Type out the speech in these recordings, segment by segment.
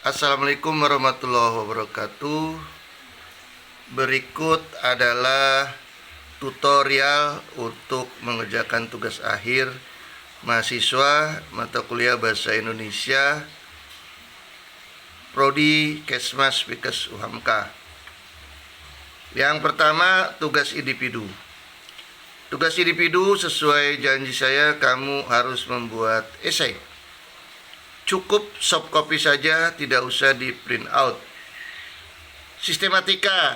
Assalamualaikum warahmatullahi wabarakatuh. Berikut adalah tutorial untuk mengerjakan tugas akhir mahasiswa mata kuliah Bahasa Indonesia Prodi Kesmas Fikes UHAMKA. Yang pertama, tugas individu. Tugas individu sesuai janji saya, kamu harus membuat esai. Cukup soft copy saja, tidak usah di print out. Sistematika,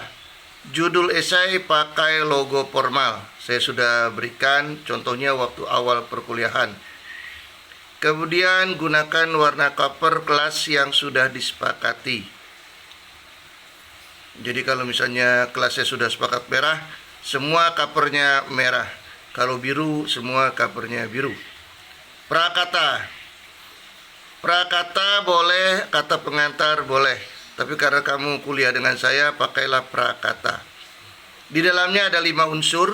judul esai pakai logo formal. Saya sudah berikan contohnya waktu awal perkuliahan. Kemudian gunakan warna cover kelas yang sudah disepakati. Jadi kalau misalnya kelasnya sudah sepakat merah, semua covernya merah. Kalau biru, semua covernya biru. Prakata boleh, kata pengantar boleh. Tapi karena kamu kuliah dengan saya, pakailah prakata. Di dalamnya ada 5 unsur,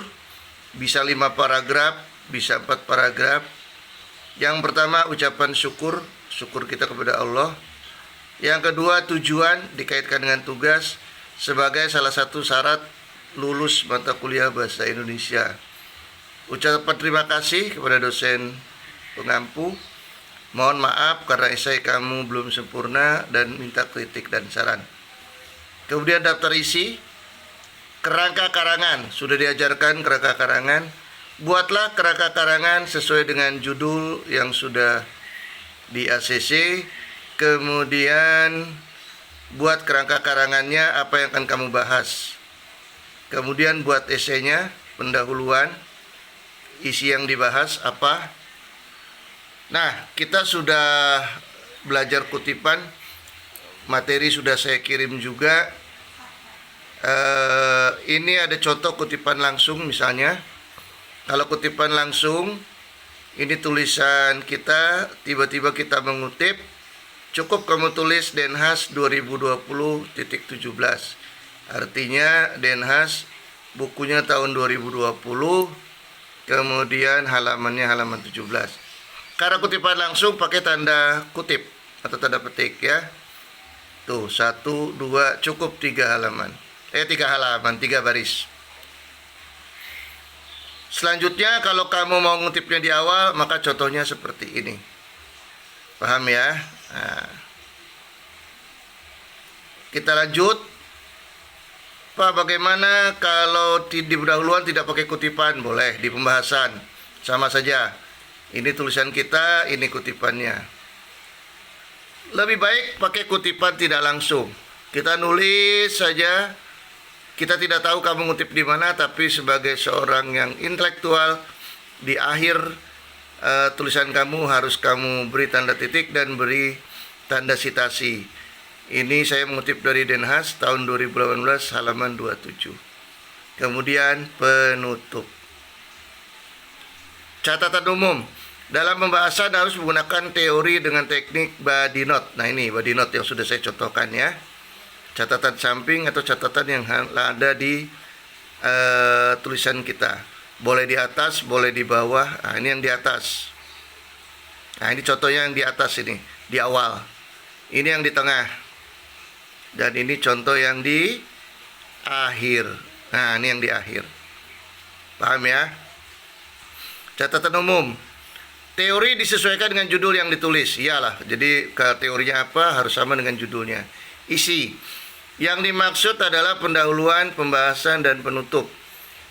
bisa 5 paragraf, bisa 4 paragraf. Yang pertama, ucapan syukur kita kepada Allah. Yang kedua, tujuan dikaitkan dengan tugas sebagai salah satu syarat lulus mata kuliah Bahasa Indonesia. Ucapan terima kasih kepada dosen pengampu. Mohon maaf karena esai kamu belum sempurna dan minta kritik dan saran. Kemudian daftar isi, kerangka karangan. Sudah diajarkan kerangka karangan. Buatlah kerangka karangan sesuai dengan judul yang sudah di ACC. Kemudian buat kerangka karangannya apa yang akan kamu bahas. Kemudian buat esainya, pendahuluan, isi yang dibahas apa. Nah, kita sudah belajar kutipan, materi sudah saya kirim juga. Ini ada contoh kutipan langsung misalnya. Kalau kutipan langsung, ini tulisan kita, tiba-tiba kita mengutip, cukup kamu tulis Denhas 2020.17. Artinya Denhas bukunya tahun 2020, kemudian halamannya halaman 17. Karena kutipan langsung pakai tanda kutip atau tanda petik ya. Tuh, 1, 2, cukup 3 halaman. 3 halaman, 3 baris. Selanjutnya kalau kamu mau ngutipnya di awal, maka contohnya seperti ini. Paham ya? Nah. Kita lanjut. Pak, bagaimana kalau di pendahuluan tidak pakai kutipan? Boleh, di pembahasan. Sama saja. Ini tulisan kita, ini kutipannya. Lebih baik pakai kutipan tidak langsung. Kita nulis saja. Kita tidak tahu kamu ngutip di mana, tapi sebagai seorang yang intelektual, di akhir tulisan kamu harus kamu beri tanda titik dan beri tanda sitasi. Ini saya mengutip dari Denhas tahun 2018 halaman 27. Kemudian penutup. Catatan umum. Dalam pembahasan harus menggunakan teori dengan teknik body note. Nah, ini body note yang sudah saya contohkan ya. Catatan samping atau catatan yang ada di tulisan kita. Boleh di atas, boleh di bawah. Nah, ini yang di atas. Nah, ini contohnya yang di atas ini, di awal. Ini yang di tengah. Dan ini contoh yang di akhir. Nah, ini yang di akhir. Paham ya? Catatan umum. Teori disesuaikan dengan judul yang ditulis. Iyalah, jadi ke teorinya apa harus sama dengan judulnya. Isi. Yang dimaksud adalah pendahuluan, pembahasan, dan penutup.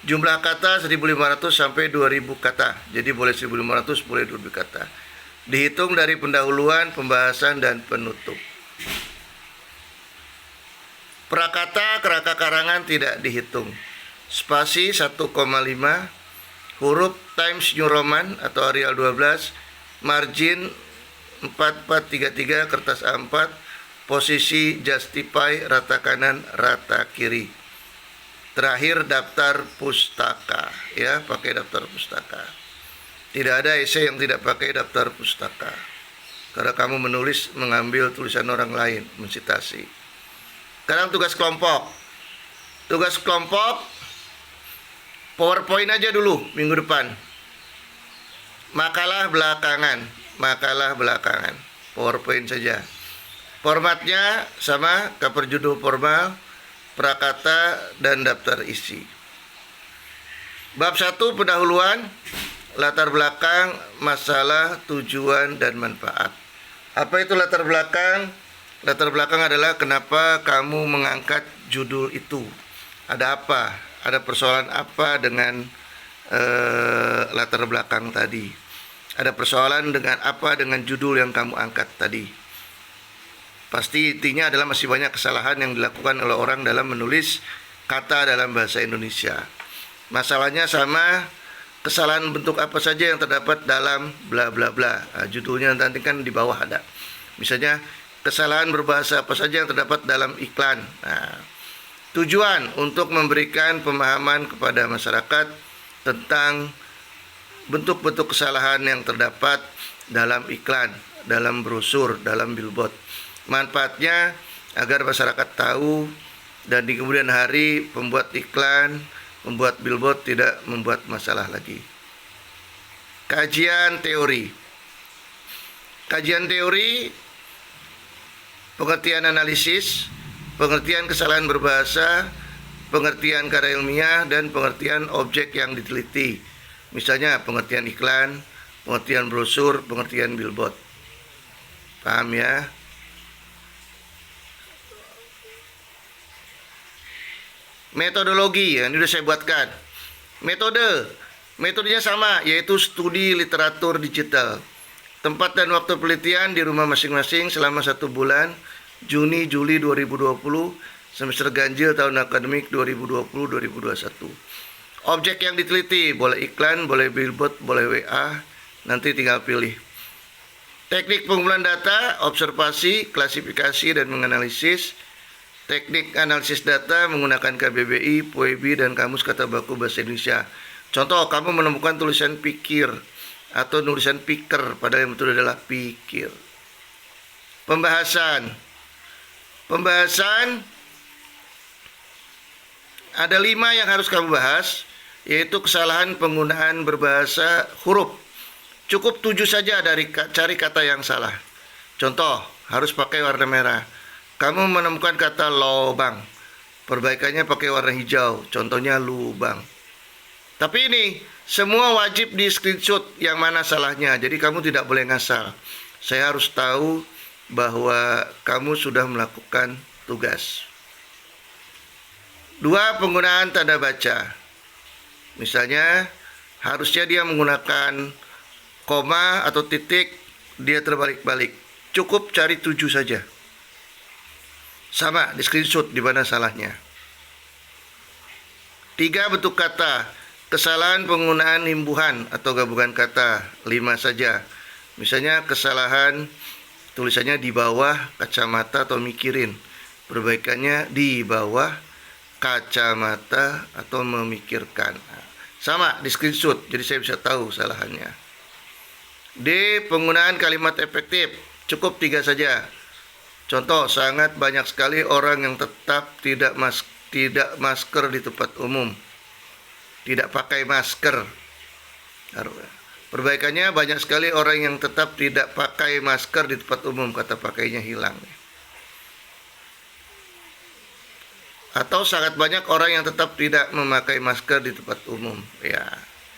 Jumlah kata 1.500 sampai 2.000 kata. Jadi boleh 1.500, boleh 2.000 kata. Dihitung dari pendahuluan, pembahasan, dan penutup. Prakata, kerangka karangan tidak dihitung. Spasi 1,5. Huruf Times New Roman atau Arial 12, margin 4433, kertas A4, posisi justify, rata kanan, rata kiri. Terakhir daftar pustaka, ya, pakai daftar pustaka. Tidak ada esai yang tidak pakai daftar pustaka. Karena kamu menulis mengambil tulisan orang lain, mensitasi. Sekarang tugas kelompok. Tugas kelompok PowerPoint aja dulu minggu depan. Makalah belakangan. PowerPoint saja. Formatnya sama, cover judul formal, prakata, dan daftar isi. Bab 1 pendahuluan, latar belakang, masalah, tujuan, dan manfaat. Apa itu latar belakang? Latar belakang adalah kenapa kamu mengangkat judul itu. Ada apa? Ada persoalan apa dengan latar belakang tadi? Ada persoalan dengan apa dengan judul yang kamu angkat tadi? Pasti intinya adalah masih banyak kesalahan yang dilakukan oleh orang dalam menulis kata dalam bahasa Indonesia. Masalahnya sama, kesalahan bentuk apa saja yang terdapat dalam bla bla bla. Nah, judulnya nanti kan di bawah ada. Misalnya kesalahan berbahasa apa saja yang terdapat dalam iklan. Nah, tujuan untuk memberikan pemahaman kepada masyarakat tentang bentuk-bentuk kesalahan yang terdapat dalam iklan, dalam brosur, dalam billboard. Manfaatnya agar masyarakat tahu dan di kemudian hari pembuat iklan, membuat billboard tidak membuat masalah lagi. Kajian teori. Kajian teori, pengertian analisis, pengertian kesalahan berbahasa, pengertian karya ilmiah, dan pengertian objek yang diteliti. Misalnya pengertian iklan, pengertian brosur, pengertian billboard. Paham ya? Metodologi, ini sudah saya buatkan. Metodenya sama, yaitu studi literatur digital. Tempat dan waktu penelitian di rumah masing-masing selama 1 bulan, Juni-Juli 2020, semester ganjil tahun akademik 2020-2021. Objek yang diteliti, boleh iklan, boleh billboard, boleh WA, nanti tinggal pilih. Teknik pengumpulan data, observasi, klasifikasi, dan menganalisis. Teknik analisis data menggunakan KBBI, POEBI, dan Kamus Kata Baku Bahasa Indonesia. Contoh, kamu menemukan tulisan pikir atau tulisan piker, padahal yang betul adalah pikir. Pembahasan ada 5 yang harus kamu bahas, yaitu kesalahan penggunaan berbahasa huruf. Cukup 7 saja dari cari kata yang salah. Contoh, harus pakai warna merah. Kamu menemukan kata lobang, perbaikannya pakai warna hijau, contohnya lubang. Tapi ini semua wajib di screenshot yang mana salahnya, jadi kamu tidak boleh ngasal. Saya harus tahu bahwa kamu sudah melakukan tugas. 2. Penggunaan tanda baca. Misalnya, harusnya dia menggunakan koma atau titik, dia terbalik-balik. Cukup cari 7 saja. Sama, di screenshot di mana salahnya. 3. Bentuk kata. Kesalahan penggunaan imbuhan atau gabungan kata, 5 saja. Misalnya kesalahan tulisannya di bawah kacamata atau mikirin. Perbaikannya di bawah kacamata atau memikirkan. Sama, di screenshot, jadi saya bisa tahu salahnya. D. Penggunaan kalimat efektif. Cukup 3 saja. Contoh, sangat banyak sekali orang yang tetap tidak masker di tempat umum. Tidak pakai masker. Perbaikannya, banyak sekali orang yang tetap tidak pakai masker di tempat umum, kata pakainya hilang. Atau sangat banyak orang yang tetap tidak memakai masker di tempat umum. Ya,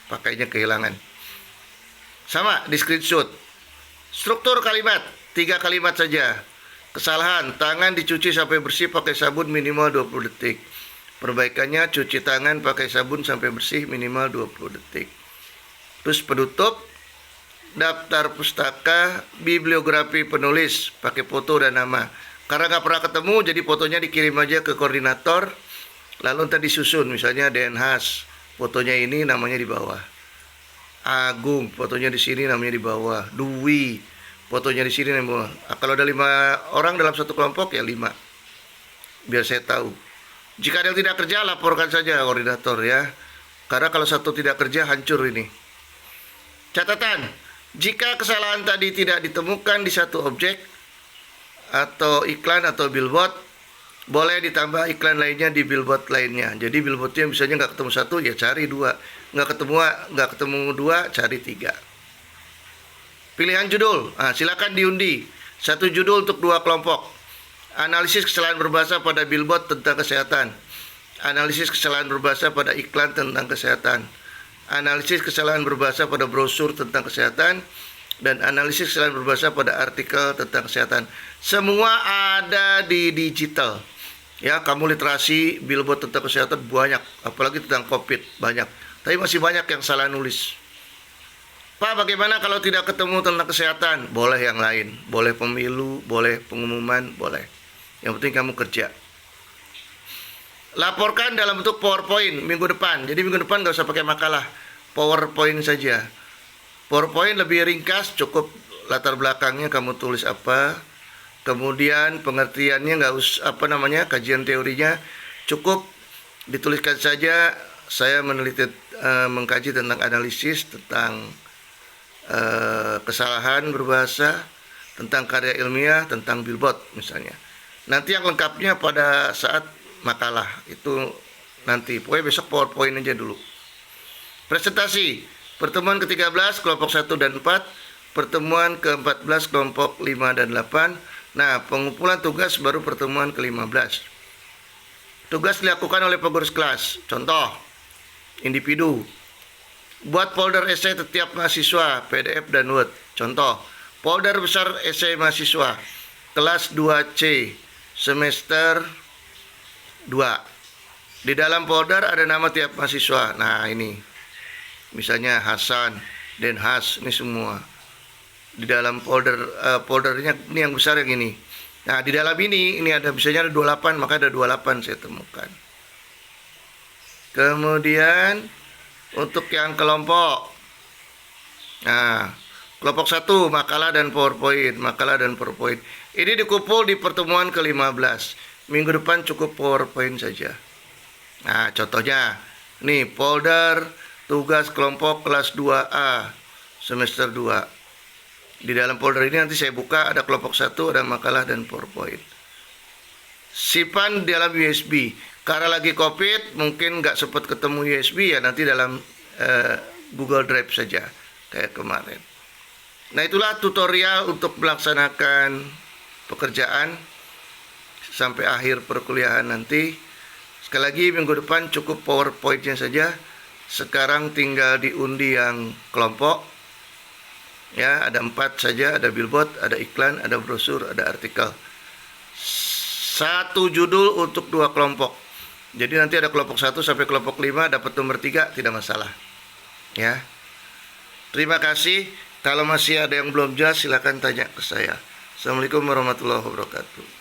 pakainya kehilangan. Sama, di screenshot. Struktur kalimat, 3 kalimat saja. Kesalahan, tangan dicuci sampai bersih pakai sabun minimal 20 detik. Perbaikannya, cuci tangan pakai sabun sampai bersih minimal 20 detik. Terus penutup, daftar pustaka, bibliografi penulis, pakai foto dan nama. Karena nggak pernah ketemu, jadi fotonya dikirim aja ke koordinator, lalu ntar disusun. Misalnya DNHAS, fotonya ini, namanya di bawah. Agung, fotonya di sini, namanya di bawah. Dwi, fotonya di sini. Kalau ada 5 orang dalam satu kelompok, ya 5. Biar saya tahu. Jika ada yang tidak kerja, laporkan saja koordinator ya. Karena kalau satu tidak kerja, hancur ini. Catatan, jika kesalahan tadi tidak ditemukan di satu objek, atau iklan atau billboard, boleh ditambah iklan lainnya di billboard lainnya. Jadi billboardnya misalnya nggak ketemu 1, ya cari 2. Nggak ketemu 2, cari 3. Pilihan judul, silakan diundi. Satu judul untuk dua kelompok. Analisis kesalahan berbahasa pada billboard tentang kesehatan. Analisis kesalahan berbahasa pada iklan tentang kesehatan. Analisis kesalahan berbahasa pada brosur tentang kesehatan. Dan analisis kesalahan berbahasa pada artikel tentang kesehatan. Semua ada di digital. Ya, kamu literasi billboard tentang kesehatan banyak, apalagi tentang COVID banyak. Tapi masih banyak yang salah nulis. Pak, bagaimana kalau tidak ketemu tentang kesehatan? Boleh yang lain, boleh pemilu, boleh pengumuman, boleh. Yang penting kamu kerja. Laporkan dalam bentuk PowerPoint minggu depan. Jadi minggu depan nggak usah pakai makalah, PowerPoint saja. PowerPoint lebih ringkas, cukup latar belakangnya kamu tulis apa. Kemudian pengertiannya nggak usah kajian teorinya cukup dituliskan saja. Saya meneliti, mengkaji tentang analisis tentang kesalahan berbahasa, tentang karya ilmiah, tentang billboard misalnya. Nanti yang lengkapnya pada saat makalah itu nanti. Pokoknya besok PowerPoint aja dulu. Presentasi pertemuan ke-13 kelompok 1 dan 4, pertemuan ke-14 kelompok 5 dan 8. Nah, pengumpulan tugas baru pertemuan ke-15. Tugas dilakukan oleh pengurus kelas. Contoh, individu. Buat folder esai setiap mahasiswa, PDF dan Word. Contoh, folder besar esai mahasiswa, kelas 2C, semester 2. Di dalam folder ada nama tiap mahasiswa. Nah, ini. Misalnya Hasan, Denhas, ini semua. Di dalam foldernya ini yang besar yang ini. Nah, di dalam ini ada misalnya ada 28, maka ada 28 saya temukan. Kemudian untuk yang kelompok. Nah, kelompok 1 makalah dan PowerPoint, makalah dan PowerPoint. Ini dikumpul di pertemuan ke-15. Minggu depan cukup PowerPoint saja. Nah, contohnya nih folder tugas kelompok kelas 2A semester 2. Di dalam folder ini nanti saya buka ada kelompok 1, ada makalah dan PowerPoint. Simpan di dalam USB. Karena lagi COVID mungkin nggak sempat ketemu USB, ya nanti dalam Google Drive saja kayak kemarin. Nah, itulah tutorial untuk melaksanakan pekerjaan sampai akhir perkuliahan nanti. Sekali lagi minggu depan cukup PowerPoint-nya saja. Sekarang tinggal diundi yang kelompok. Ya, ada 4 saja, ada billboard, ada iklan, ada brosur, ada artikel. Satu judul untuk 2 kelompok. Jadi nanti ada kelompok 1 sampai kelompok 5 dapat nomor 3 tidak masalah. Ya. Terima kasih. Kalau masih ada yang belum jelas silakan tanya ke saya. Assalamualaikum warahmatullahi wabarakatuh.